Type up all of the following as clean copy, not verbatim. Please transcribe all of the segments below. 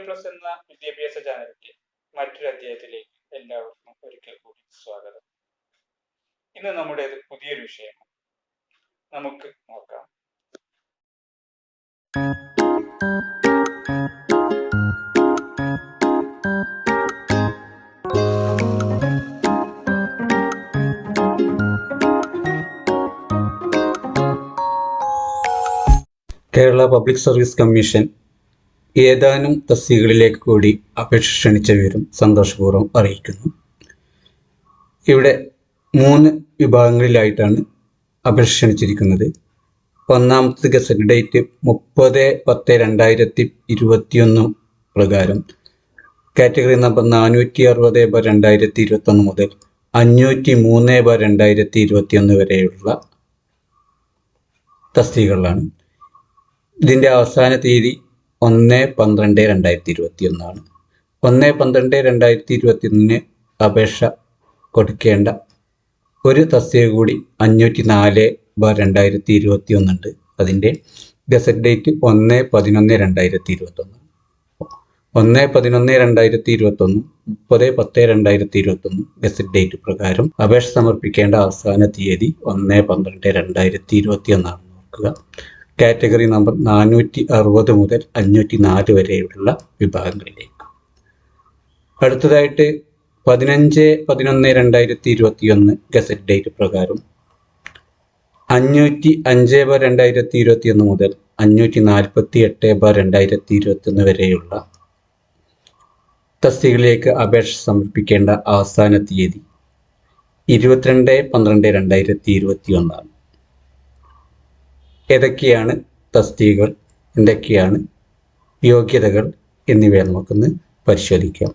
Plus എന്ന വിദ്യാഭ്യാസ ചാനലിന്റെ മറ്റൊരു അധ്യായത്തിലേക്ക് എല്ലാവർക്കും ഒരിക്കൽ കൂടി സ്വാഗതം. ഇന്ന് നമ്മുടെ പുതിയൊരു വിഷയം നമുക്ക് നോക്കാം. കേരള പബ്ലിക് സർവീസ് കമ്മീഷൻ ഏതാനും തസ്തികകളിലേക്ക് കൂടി അപേക്ഷ ക്ഷണിച്ച വിവരം സന്തോഷപൂർവ്വം അറിയിക്കുന്നു. ഇവിടെ 3 വിഭാഗങ്ങളിലായിട്ടാണ് അപേക്ഷ ക്ഷണിച്ചിരിക്കുന്നത്. ഒന്നാമത്തെ ഗസറ്റ് ഡേറ്റ് 30/10/2021 പ്രകാരം കാറ്റഗറി നമ്പർ 460/2021 മുതൽ 503/2021 വരെയുള്ള തസ്തികകളാണ്. ഇതിൻ്റെ അവസാന തീയതി 1/12/2021 ആണ്. 1/12/2021 അപേക്ഷ കൊടുക്കേണ്ട ഒരു തസ്തിക കൂടി 504/2021 ഉണ്ട്. അതിൻ്റെ ഗസറ്റ് ഡേറ്റ് 1/11/2021. 1/11/2021 30/10/2021 ഗസറ്റ് ഡേറ്റ് പ്രകാരം അപേക്ഷ സമർപ്പിക്കേണ്ട അവസാന തീയതി 1/12/2021 ആണ്. നോക്കുക, കാറ്റഗറി നമ്പർ 460 മുതൽ 504 വരെയുള്ള വിഭാഗങ്ങളിലേക്ക്. അടുത്തതായിട്ട് 15/11/2021 ഗസറ്റ് ഡേറ്റ് പ്രകാരം 505/2021 മുതൽ 548/2021 വരെയുള്ള തസ്തികകളിലേക്ക് അപേക്ഷ സമർപ്പിക്കേണ്ട അവസാന തീയതി 22/12/2021 ആണ്. ഏതൊക്കെയാണ് തസ്തികകൾ, എന്തൊക്കെയാണ് യോഗ്യതകൾ എന്നിവയെ നമുക്കൊന്ന് പരിശോധിക്കാം.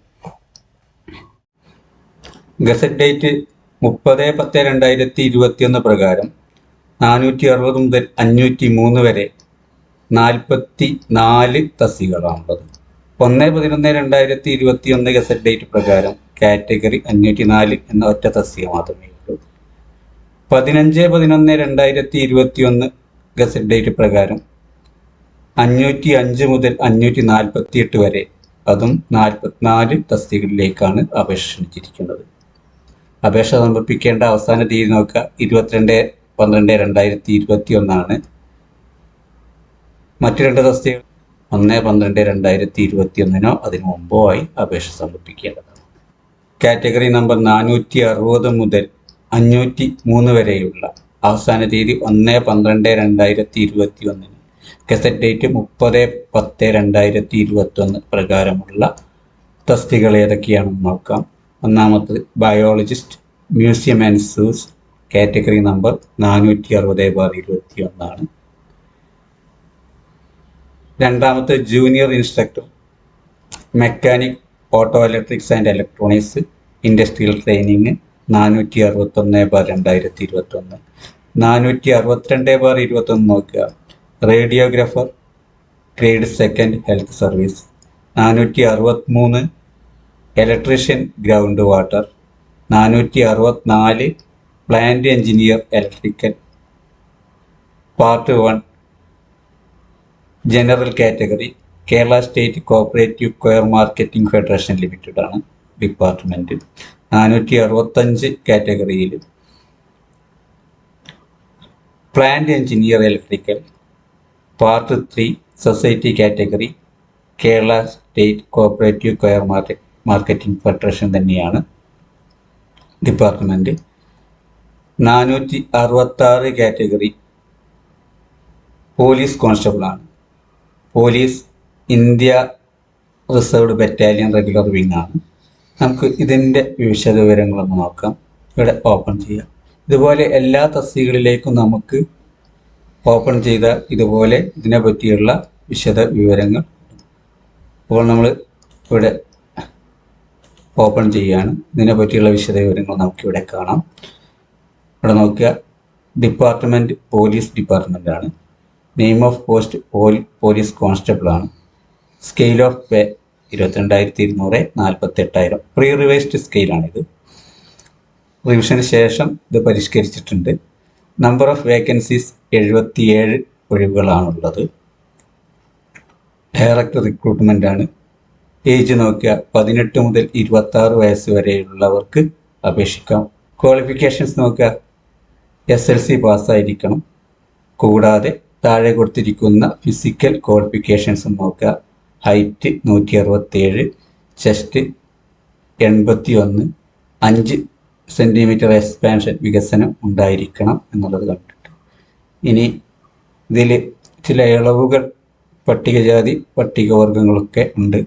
ഗസറ്റ് ഡേറ്റ് 30/10/2021 പ്രകാരം 460 മുതൽ 503 വരെ 44 തസ്തികകളാണുള്ളത്. 1/11/2021 ഗസറ്റ് ഡേറ്റ് പ്രകാരം കാറ്റഗറി 504 എന്ന ഒറ്റ തസ്തിക മാത്രമേ ഉള്ളൂ. 15/11/2021 ഗസറ്റ് ഡേറ്റ് പ്രകാരം 505 മുതൽ 548 വരെ, അതും 44 തസ്തികകളിലേക്കാണ് അപേക്ഷ ക്ഷണിച്ചിരിക്കുന്നത്. അപേക്ഷ സമർപ്പിക്കേണ്ട അവസാന തീയതി നോക്കുക, 22/12/2021 ആണ്. മറ്റു 2 തസ്തികകൾ 1/12/2021 അതിനു മുമ്പോ ആയി അപേക്ഷ സമർപ്പിക്കേണ്ടതാണ്. കാറ്റഗറി നമ്പർ 460 മുതൽ 503 വരെയുള്ള അവസാന തീയതി 1/12/2021. ഗസറ്റ് ഡേറ്റ് 30/10/2021 പ്രകാരമുള്ള തസ്തികകൾ ഏതൊക്കെയാണെന്ന് നോക്കാം. ഒന്നാമത് biologist, museum and zoos, category number 460/21 ആണ്. രണ്ടാമത്തെ junior instructor, mechanic, auto electrics and electronics, industrial training 461/2021. 462/21 നോക്കുക, radiographer, grade 2 health service. 463 electrician ground water. 464 plant engineer electrical. Part 1 general category, Kerala state cooperative coir marketing federation limited ആണ് department. 465 കാറ്റഗറിയിൽ plant engineer electrical. Part 3 society category, Kerala state cooperative coir marketing federation തന്നെയാണ് department. 466 category police constable ആണ്. Police India reserved battalion regular wing ആണ്. നമുക്ക് ഇതിൻ്റെ വിശദ വിവരങ്ങളൊന്ന് നോക്കാം. ഇവിടെ ഓപ്പൺ ചെയ്യാം. ഇതുപോലെ എല്ലാ തസ്തികകളിലേക്കും നമുക്ക് ഓപ്പൺ ചെയ്ത ഇതുപോലെ ഇതിനെ പറ്റിയുള്ള വിശദ വിവരങ്ങൾ. അപ്പോൾ നമ്മൾ ഇവിടെ ഓപ്പൺ ചെയ്യുകയാണ്. ഇതിനെ പറ്റിയുള്ള വിശദ വിവരങ്ങൾ നമുക്കിവിടെ കാണാം. ഇവിടെ നോക്കുക, ഡിപ്പാർട്ട്മെൻറ്റ് പോലീസ് ഡിപ്പാർട്ട്മെൻ്റ് ആണ്. Name of post police constable ആണ്. Scale of pay 22,200, 48,000. Pre revised സ്കെയിലാണിത്. റിവിഷന് ശേഷം ഇത് പരിഷ്കരിച്ചിട്ടുണ്ട്. നമ്പർ ഓഫ് വേക്കൻസീസ് 77 ഒഴിവുകളാണുള്ളത്. ഡയറക്റ്റ് റിക്രൂട്ട്മെൻ്റ് ആണ്. ഏജ് നോക്കുക 18 മുതൽ 26 വയസ്സ് വരെയുള്ളവർക്ക് അപേക്ഷിക്കാം. ക്വാളിഫിക്കേഷൻസ് നോക്കുക SLC പാസ്സായിരിക്കണം. കൂടാതെ താഴെ കൊടുത്തിരിക്കുന്ന ഫിസിക്കൽ ക്വാളിഫിക്കേഷൻസ് നോക്കുക. ഹൈറ്റ് 167, ചെസ്റ്റ് 81, 5 സെൻറ്റിമീറ്റർ എക്സ്പാൻഷൻ വികസനം ഉണ്ടായിരിക്കണം എന്നുള്ളത് കണ്ടിട്ട്. ഇനി ഇതിൽ ചില ഇളവുകൾ പട്ടികജാതി പട്ടികവർഗങ്ങളൊക്കെ ഉണ്ട്.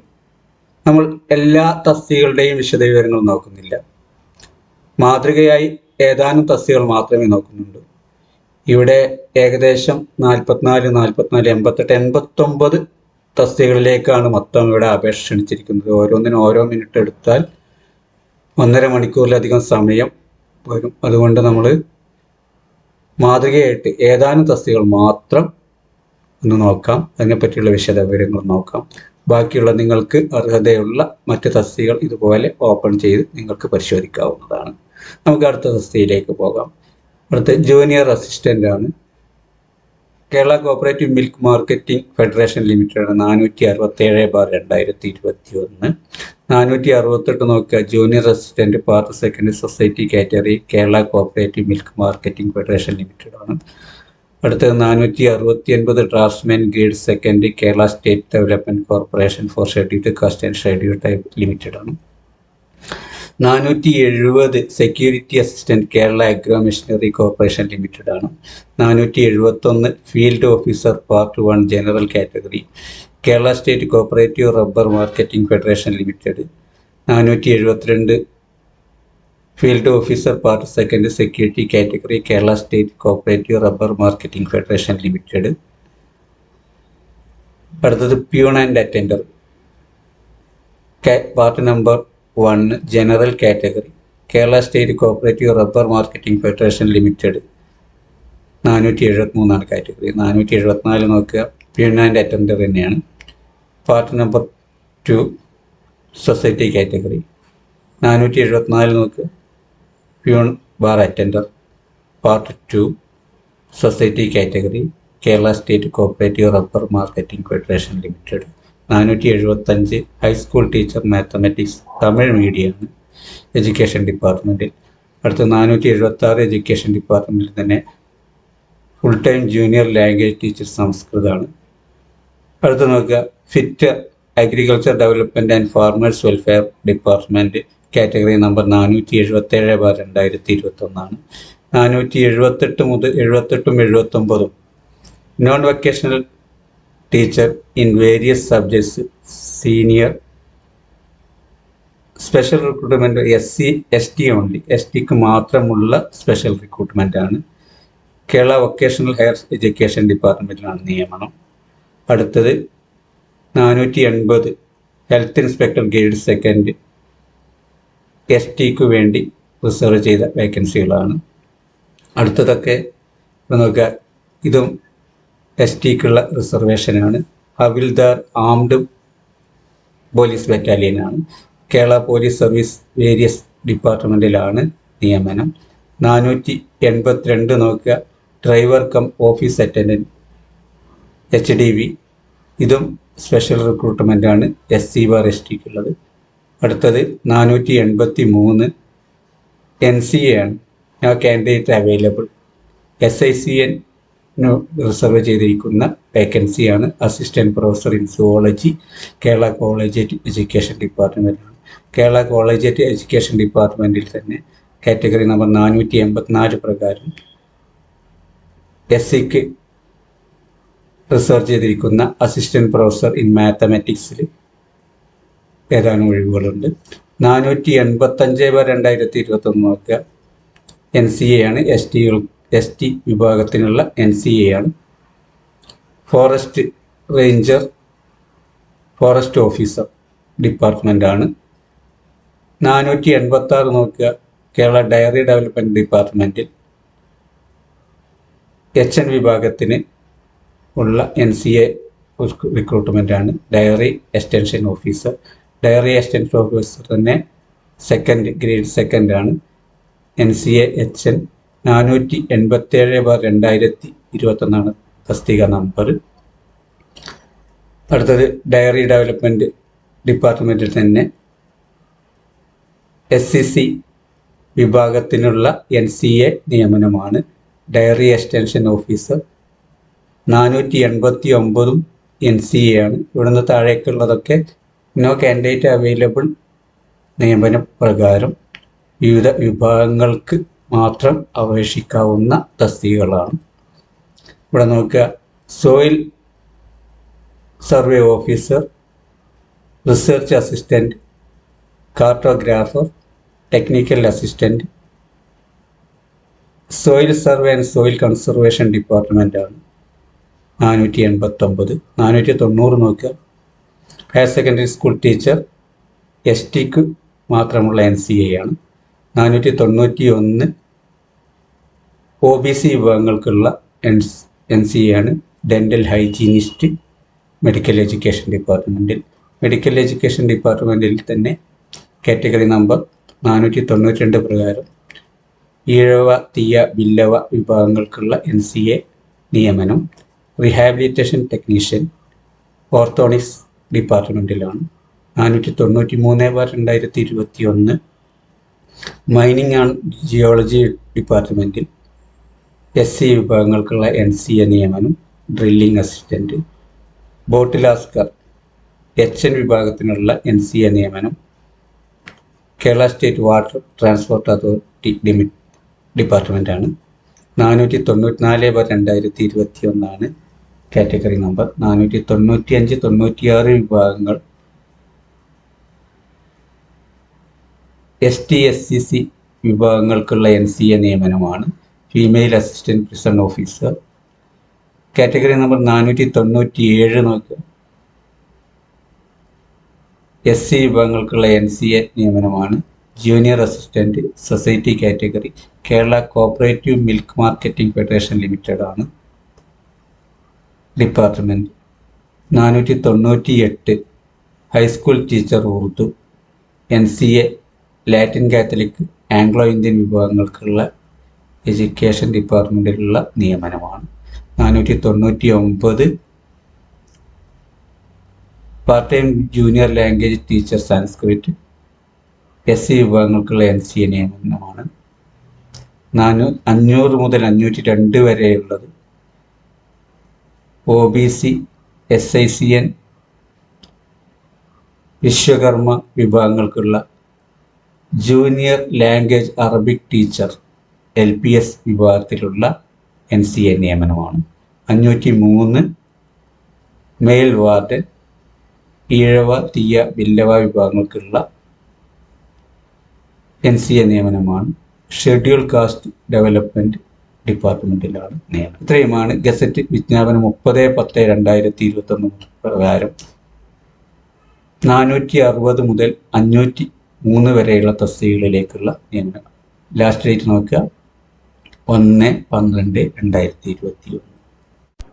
നമ്മൾ എല്ലാ തസ്തികകളുടെയും വിശദവിവരങ്ങൾ നോക്കുന്നില്ല. മാതൃകയായി ഏതാനും തസ്തികകൾ മാത്രമേ നോക്കുന്നുള്ളൂ. ഇവിടെ ഏകദേശം 44, 88, 89 തസ്തികകളിലേക്കാണ് മൊത്തം ഇവിടെ അപേക്ഷ ക്ഷണിച്ചിരിക്കുന്നത്. ഓരോന്നിനും ഓരോ മിനിറ്റ് എടുത്താൽ 1.5 മണിക്കൂറിലധികം സമയം വരും. അതുകൊണ്ട് നമ്മൾ മാതൃകയായിട്ട് ഏതാനും തസ്തികകൾ മാത്രം ഒന്ന് നോക്കാം. അതിനെപ്പറ്റിയുള്ള വിശദവിവരങ്ങൾ നോക്കാം. ബാക്കിയുള്ള നിങ്ങൾക്ക് അർഹതയുള്ള മറ്റ് തസ്തികകൾ ഇതുപോലെ ഓപ്പൺ ചെയ്ത് നിങ്ങൾക്ക് പരിശോധിക്കാവുന്നതാണ്. നമുക്ക് അടുത്ത തസ്തികയിലേക്ക് പോകാം. അടുത്ത ജൂനിയർ അസിസ്റ്റൻ്റ് ആണ്. Kerala cooperative milk marketing federation limited 467/2021. 468 നോക്കുക, junior assistant part second society category Kerala cooperative milk marketing federation limited ആണ്. അടുത്തത് 469 draughtsman grade second Kerala state development corporation four scheduled caste and scheduled tribe limited ആണ്. 470 security assistant Kerala agro machinery corporation limited ആണ്. 471 field officer part 1 general category Kerala state cooperative rubber marketing federation limited. 472 field officer part second security category Kerala state cooperative rubber marketing federation limited. അടുത്തത് peon and attender part number 1 general category Kerala state cooperative rubber marketing federation limited. 473 category. 474 നോക്കുക, peon and attender തന്നെയാണ്. Part number 2 society category. 474 നോക്കുക, peon bar attender part 2 society category Kerala state cooperative rubber marketing federation limited. 475 high school teacher mathematics Tamil മീഡിയമാണ് education ഡിപ്പാർട്ട്മെൻറ്റിൽ. അടുത്ത 476 education ഡിപ്പാർട്ട്മെൻറ്റിൽ തന്നെ full time junior language teacher സംസ്കൃതമാണ്. അടുത്ത് നോക്കുക, fitter agriculture development and farmers welfare department category number 477/2021. 478 മുതൽ 78ഉം 79ഉം non vocational teacher in various subjects senior special recruitment SC ST only, STക്ക് മാത്രമുള്ള സ്പെഷ്യൽ റിക്രൂട്ട്മെൻ്റ് ആണ്. കേരള വൊക്കേഷണൽ ഹയർ എഡ്യൂക്കേഷൻ ഡിപ്പാർട്ട്മെൻറ്റിലാണ് നിയമനം. അടുത്തത് 480 ഹെൽത്ത് ഇൻസ്പെക്ടർ ഗ്രേഡ് സെക്കൻഡ് STക്ക് വേണ്ടി റിസർവ് ചെയ്ത വേക്കൻസികളാണ്. അടുത്തതൊക്കെ നോക്കുക, ഇതും STക്കുള്ള റിസർവേഷനാണ്. ഹവിൽദാർ ആംഡ് പോലീസ് ബറ്റാലിയനാണ്. കേരള പോലീസ് സർവീസ് വേരിയസ് ഡിപ്പാർട്ട്മെൻറ്റിലാണ് നിയമനം. 482 നോക്കുക, driver cum office attendant HDV. ഇതും സ്പെഷ്യൽ റിക്രൂട്ട്മെൻ്റ് ആണ് SC ബാർ STക്കുള്ളത്. അടുത്തത് 483 NCA ആണ്. No candidate available. SICN reserve ചെയ്തിരിക്കുന്ന വേക്കൻസിയാണ്. Assistant professor in zoology Kerala collegiate education ഡിപ്പാർട്ട്മെൻറ്റാണ്. കേരള കോളേജിയറ്റ് എഡ്യൂക്കേഷൻ ഡിപ്പാർട്ട്മെൻറ്റിൽ തന്നെ കാറ്റഗറി നമ്പർ 484 പ്രകാരം SCക്ക് റിസർവ് ചെയ്തിരിക്കുന്ന അസിസ്റ്റൻറ്റ് പ്രൊഫസർ ഇൻ മാത്തമാറ്റിക്സിൽ ഏതാനും ഒഴിവുകളുണ്ട്. 485/2021 നോക്കുക, NCA ആണ്. ST വിഭാഗത്തിനുള്ള NCA ആണ്. Forest ranger forest officer department ആണ്. 486 നോക്കുക, കേരള ഡയറി ഡെവലപ്മെൻറ്റ് ഡിപ്പാർട്ട്മെൻറ്റിൽ HN വിഭാഗത്തിന് ഉള്ള NCA റിക്രൂട്ട്മെൻ്റ് ആണ്. Diary extension officer. Diary extension officer തന്നെ സെക്കൻഡ് ഗ്രേഡ് സെക്കൻഡ് ആണ്. NCA HN 487/2021 തസ്തിക നമ്പർ. അടുത്തത് ഡയറി ഡെവലപ്മെൻറ്റ് ഡിപ്പാർട്ട്മെൻറ്റിൽ തന്നെ SCC വിഭാഗത്തിനുള്ള NCA നിയമനമാണ്. ഡയറി എക്സ്റ്റൻഷൻ ഓഫീസർ 489 NCA ആണ്. ഇവിടുന്ന് താഴേക്കുള്ളതൊക്കെ നോ കാൻഡിഡേറ്റ് അവൈലബിൾ നിയമന പ്രകാരം വിവിധ വിഭാഗങ്ങൾക്ക് മാത്രം അപേക്ഷിക്കാവുന്ന തസ്തികകളാണ്. ഇവിടെ നോക്കുക, soil survey officer, research assistant, cartographer, technical assistant, soil survey and soil conservation ഡിപ്പാർട്ട്മെൻറ്റാണ് 489. 490 നോക്കുക, ഹയർ സെക്കൻഡറി സ്കൂൾ ടീച്ചർ STക്ക് മാത്രമുള്ള NCA ആണ്. 491 OBC വിഭാഗങ്ങൾക്കുള്ള NCA ആണ്. ഡെൻ്റൽ ഹൈജീനിസ്റ്റ് മെഡിക്കൽ എഡ്യൂക്കേഷൻ ഡിപ്പാർട്ട്മെൻറ്റിൽ. മെഡിക്കൽ എഡ്യൂക്കേഷൻ ഡിപ്പാർട്ട്മെൻറ്റിൽ തന്നെ കാറ്റഗറി നമ്പർ 492 പ്രകാരം ഈഴവ, തീയ, ബില്ലവ വിഭാഗങ്ങൾക്കുള്ള NCA നിയമനം. റീഹാബിലിറ്റേഷൻ ടെക്നീഷ്യൻ ഓർത്തോണിക്സ് ഡിപ്പാർട്ട്മെൻറ്റിലാണ് 493/2021. മൈനിങ് ആൻഡ് ജിയോളജി ഡിപ്പാർട്ട്മെൻറ്റിൽ SC വിഭാഗങ്ങൾക്കുള്ള NCA നിയമനം. Drilling assistant. Boat lascar HN വിഭാഗത്തിനുള്ള NCA നിയമനം. Kerala state water transport authority ഡിപ്പാർട്ട്മെൻറ്റാണ് 494/2021 കാറ്റഗറി നമ്പർ. 495, 96 വിഭാഗങ്ങൾ ST SCC വിഭാഗങ്ങൾക്കുള്ള NCA നിയമനമാണ്. Female assistant prison officer category number 497 നോക്കുക, SC വിഭാഗങ്ങൾക്കുള്ള NCA നിയമനമാണ്. Junior assistant society category Kerala cooperative milk marketing federation limited ആണ് department. 498 high school teacher Urdu NCA Latin Catholic Anglo Indian വിഭാഗങ്ങൾക്കുള്ള education ഡിപ്പാർട്ട്മെൻറ്റിലുള്ള നിയമനമാണ്. 499 part time junior language teacher Sanskrit SC വിഭാഗങ്ങൾക്കുള്ള NCA നിയമനമാണ്. 500 മുതൽ 502 വരെയുള്ളത് OBC SICN വിശ്വകർമ്മ വിഭാഗങ്ങൾക്കുള്ള junior language Arabic teacher LPS വിഭാഗത്തിലുള്ള NCA നിയമനമാണ്. 503 മെയിൽ വാർഡൻ ഈഴവ, തീയ, ബില്ലവ വിഭാഗങ്ങൾക്കുള്ള NCA നിയമനമാണ്. ഷെഡ്യൂൾ കാസ്റ്റ് ഡെവലപ്മെൻറ്റ് ഡിപ്പാർട്ട്മെൻറ്റിലാണ് നിയമനം. ഇത്രയുമാണ് ഗസറ്റ് വിജ്ഞാപനം 30/10/2021 പ്രകാരം 460 മുതൽ 503 വരെയുള്ള തസ്തികകളിലേക്കുള്ള നിയമനം. ലാസ്റ്റ് ഡേറ്റ് നോക്കുക 1/12/2021.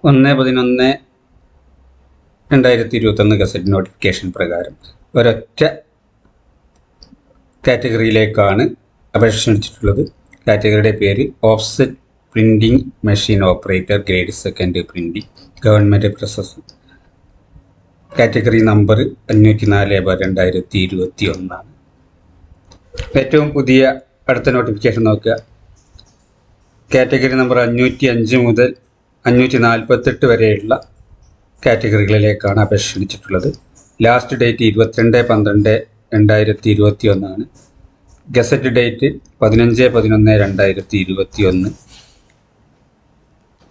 1/11/2021 ഗസറ്റ് നോട്ടിഫിക്കേഷൻ പ്രകാരം ഒരൊറ്റ കാറ്റഗറിയിലേക്കാണ് അപേക്ഷ ക്ഷണിച്ചിട്ടുള്ളത്. കാറ്റഗറിയുടെ പേര് offset printing machine operator, grade 2 printing, government process. Category number 504/2021. ഏറ്റവും പുതിയ അടുത്ത നോട്ടിഫിക്കേഷൻ നോക്കുക. കാറ്റഗറി നമ്പർ 505 മുതൽ 548 വരെയുള്ള കാറ്റഗറികളിലേക്കാണ് അപേക്ഷ ക്ഷണിച്ചിട്ടുള്ളത്. ലാസ്റ്റ് ഡേറ്റ് 22/12/2021 ആണ്. Gazette date 15/11/2021.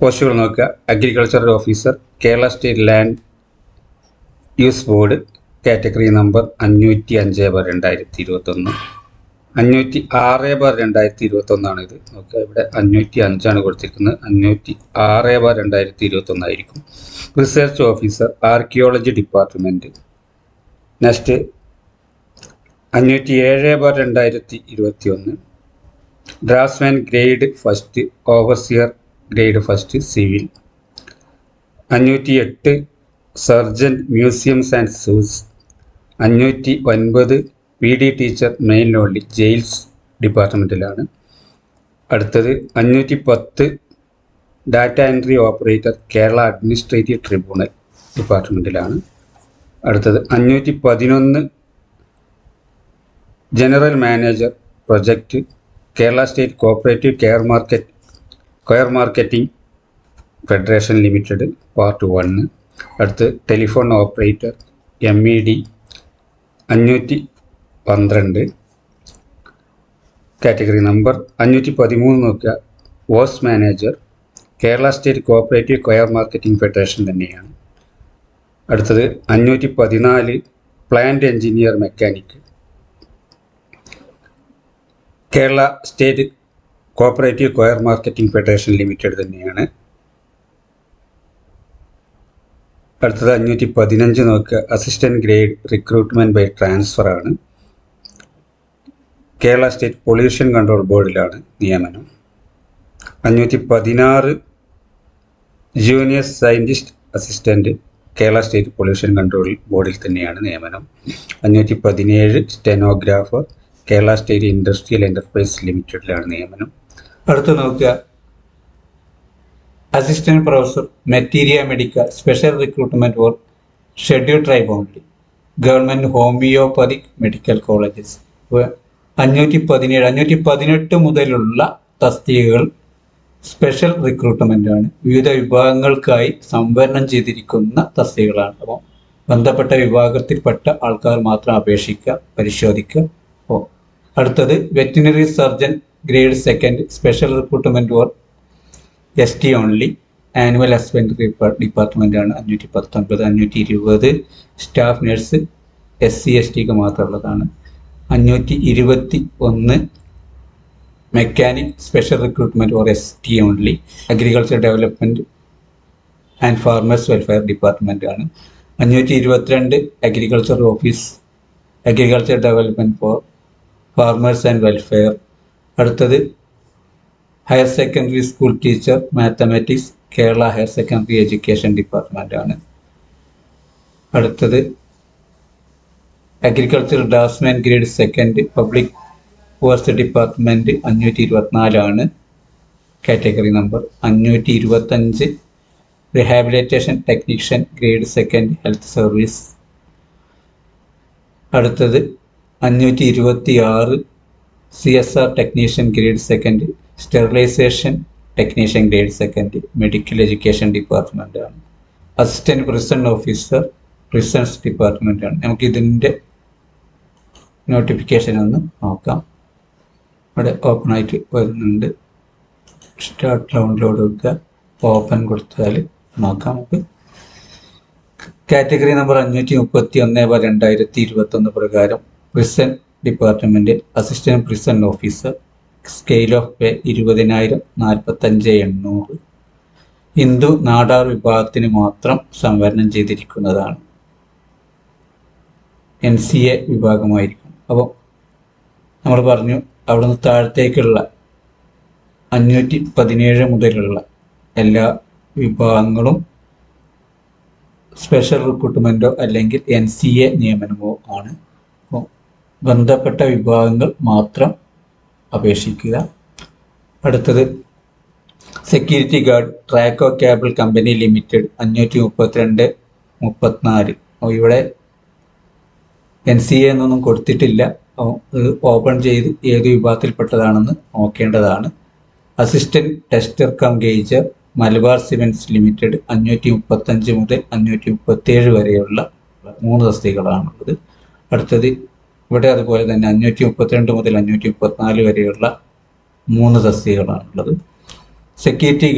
പോസ്റ്റുകൾ നോക്കുക. Agricultural officer, Kerala state land use board, category number 505/2021. 506/2021 ആണ് ഇത്. നോക്കുക, ഇവിടെ 505 കൊടുത്തിരിക്കുന്നത്. 506/2021 ആയിരിക്കും. Research officer, archaeology department. Next 507/2021. Draftsman grade 1, overseer grade 1 civil. 508 surgeon museums and zoos. 509 PD teacher men only jails ഡിപ്പാർട്ട്മെൻറ്റിലാണ്. അടുത്തത് 510 data entry operator Kerala administrative tribunal ഡിപ്പാർട്ട്മെൻറ്റിലാണ്. അടുത്തത് 511 general manager project Kerala state cooperative coir marketing federation limited part 1. അടുത്ത് telephone operator MED 512. Category number 513 നോക്കുക, വോസ് manager Kerala state cooperative coir marketing federation തന്നെയാണ്. അടുത്തത് 514 plant engineer mechanic Kerala state cooperative coir marketing federation limited തന്നെയാണ്. അടുത്തത് 515 നോക്കുക, assistant grade recruitment by transfer ആണ്. Kerala state pollution control ബോർഡിലാണ് നിയമനം. 516 junior scientist assistant Kerala state pollution control ബോർഡിൽ തന്നെയാണ് നിയമനം. 517 stenographer Kerala state industrial enterprise ലിമിറ്റഡിലാണ് നിയമനം. അടുത്ത് നോക്കുക, assistant professor materia medical special recruitment for scheduled tribe only government homoeopathic medical colleges. 518 മുതലുള്ള തസ്തികകൾ സ്പെഷ്യൽ റിക്രൂട്ട്മെൻ്റ് ആണ്. വിവിധ വിഭാഗങ്ങൾക്കായി സംവരണം ചെയ്തിരിക്കുന്ന തസ്തികകളാണ്. അപ്പോൾ ബന്ധപ്പെട്ട വിഭാഗത്തിൽപ്പെട്ട ആൾക്കാർ മാത്രം അപേക്ഷിക്കുക, പരിശോധിക്കുക. അപ്പോൾ അടുത്തത് veterinary surgeon grade 2 special recruitment for ST only animal husbandry department ആണ്. 519. 520 സ്റ്റാഫ് നഴ്സ് SC STക്ക് മാത്രമുള്ളതാണ്. 521 mechanic special recruitment for ST only agriculture development and farmers welfare department ആണ്. 522 agriculture office agriculture development for farmers and welfare. അടുത്തത് higher secondary school teacher mathematics Kerala higher secondary education department ആണ്. അടുത്തത് agriculture draftsman grade 2 public works department 524 ആണ് category number. 525 rehabilitation technician grade 2 health service. അടുത്തത് 526 CSR technician grade 2 sterilisation technician grade 2 medical education department ആണ്. Assistant prison officer prisons department ആണ്. നമുക്കിതിൻ്റെ notification ഒന്ന് നോക്കാം. ഇവിടെ ഓപ്പൺ ആയിട്ട് വരുന്നുണ്ട്. സ്റ്റാർട്ട് ഡൗൺലോഡ് കൊടുക്കുക, ഓപ്പൺ കൊടുത്താൽ നോക്കാം. നമുക്ക് കാറ്റഗറി നമ്പർ 531/2021 പ്രകാരം prison department assistant prison officer scale of പേ 20,000 45,800 ഹിന്ദു നാടാർ വിഭാഗത്തിന് മാത്രം സംവരണം ചെയ്തിരിക്കുന്നതാണ്. NCA വിഭാഗമായിരിക്കും. അപ്പോൾ നമ്മൾ പറഞ്ഞു അവിടെ നിന്ന് താഴത്തേക്കുള്ള 517 മുതലുള്ള എല്ലാ വിഭാഗങ്ങളും സ്പെഷ്യൽ റിക്രൂട്ട്മെൻറ്റോ അല്ലെങ്കിൽ NCA നിയമനമോ ആണ്. അപ്പോൾ ബന്ധപ്പെട്ട വിഭാഗങ്ങൾ മാത്രം അപേക്ഷിക്കുക. അടുത്തത് security guard Traco cable company limited 532-34. ഇവിടെ NCA എന്നൊന്നും കൊടുത്തിട്ടില്ല. ഇത് ഓപ്പൺ ചെയ്ത് ഏത് വിഭാഗത്തിൽപ്പെട്ടതാണെന്ന് നോക്കേണ്ടതാണ്. Assistant tester cum gauger Malabar cements limited 535 മുതൽ 537 വരെയുള്ള 3 തസ്തികകളാണുള്ളത്. അടുത്തത് ഇവിടെ അതുപോലെ തന്നെ 532 മുതൽ 534 വരെയുള്ള 3 തസ്തികകളാണുള്ളത്. Security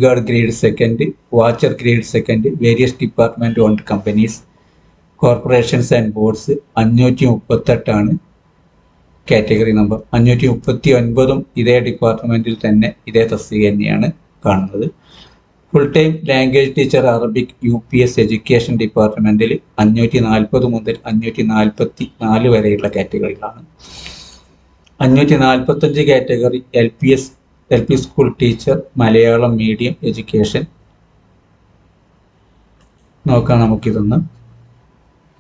guard grade 2 watcher grade 2 various department owned companies corporations and boards 538 ആണ് കാറ്റഗറി നമ്പർ. 539 ഇതേ ഡിപ്പാർട്ട്മെൻറ്റിൽ തന്നെ ഇതേ തസ്തിക തന്നെയാണ് കാണുന്നത്. Full time language teacher Arabic UPS education ഡിപ്പാർട്ട്മെൻറ്റിൽ 540 മുതൽ 544 വരെയുള്ള കാറ്റഗറികളാണ്. 545 category LP school teacher Malayalam medium education. നോക്കാം നമുക്കിതൊന്ന്.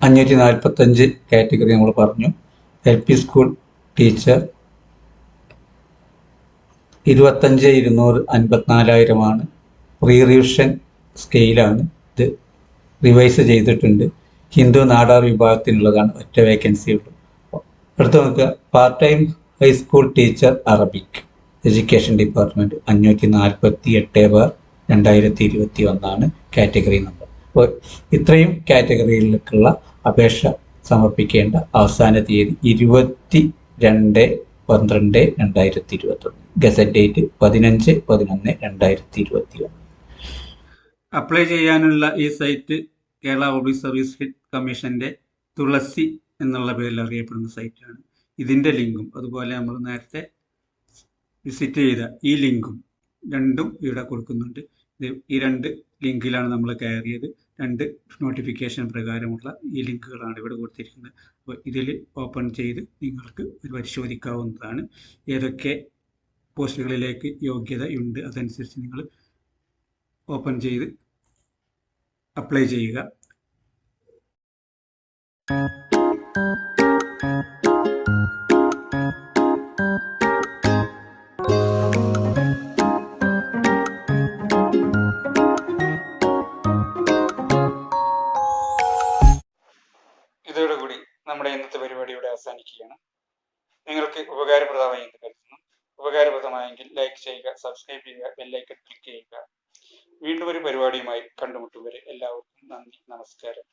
545 കാറ്റഗറി നമ്മൾ പറഞ്ഞു. LP school teacher 25,200 54,000 pre revision സ്കെയിലാണ്. ഇത് റിവൈസ് ചെയ്തിട്ടുണ്ട്. ഹിന്ദു നാടാർ വിഭാഗത്തിനുള്ളതാണ്, ഒറ്റ വേക്കൻസി ഉള്ളൂ. അടുത്ത് നോക്കുക, part time high school teacher Arabic education department 548/2021 category number. അപ്പോൾ ഇത്രയും കാറ്റഗറിയിലേക്കുള്ള അപേക്ഷ സമർപ്പിക്കേണ്ട അവസാന തീയതി 22/12/2021. Gazette date 15/11/2021. അപ്ലൈ ചെയ്യാനുള്ള ഈ സൈറ്റ് കേരള പബ്ലിക് സർവീസ് കമ്മീഷന്റെ തുളസി എന്നുള്ള പേരിൽ അറിയപ്പെടുന്ന സൈറ്റാണ്. ഇതിൻ്റെ ലിങ്കും അതുപോലെ നമ്മൾ നേരത്തെ വിസിറ്റ് ചെയ്ത ഈ ലിങ്കും രണ്ടും ഇവിടെ കൊടുക്കുന്നുണ്ട്. ഈ രണ്ട് ലിങ്കിലാണ് നമ്മൾ കയറിയത്. രണ്ട് നോട്ടിഫിക്കേഷൻ പ്രകാരമുള്ള ഈ ലിങ്കുകളാണ് ഇവിടെ കൊടുത്തിരിക്കുന്നത്. അപ്പോൾ ഇതിൽ ഓപ്പൺ ചെയ്ത് നിങ്ങൾക്ക് പരിശോധിക്കാവുന്നതാണ്. ഏതൊക്കെ പോസ്റ്റുകളിലേക്ക് യോഗ്യതയുണ്ട് അതനുസരിച്ച് നിങ്ങൾ ഓപ്പൺ ചെയ്ത് അപ്ലൈ ചെയ്യുക. ഇതോടുകൂടി നമ്മുടെ ഇന്നത്തെ പരിപാടി ഇവിടെ അവസാനിക്കുകയാണ്. നിങ്ങൾക്ക് ഉപകാരപ്രദമായി എന്ന് കരുതുന്നു. ഉപകാരപ്രദമായെങ്കിൽ ലൈക്ക് ചെയ്യുക, സബ്സ്ക്രൈബ് ചെയ്യുക, ബെല്ലൈക്കൺ ക്ലിക്ക് ചെയ്യുക. വീണ്ടും ഒരു പരിപാടിയുമായി കണ്ടുമുട്ടും വരെ എല്ലാവർക്കും നന്ദി, നമസ്കാരം.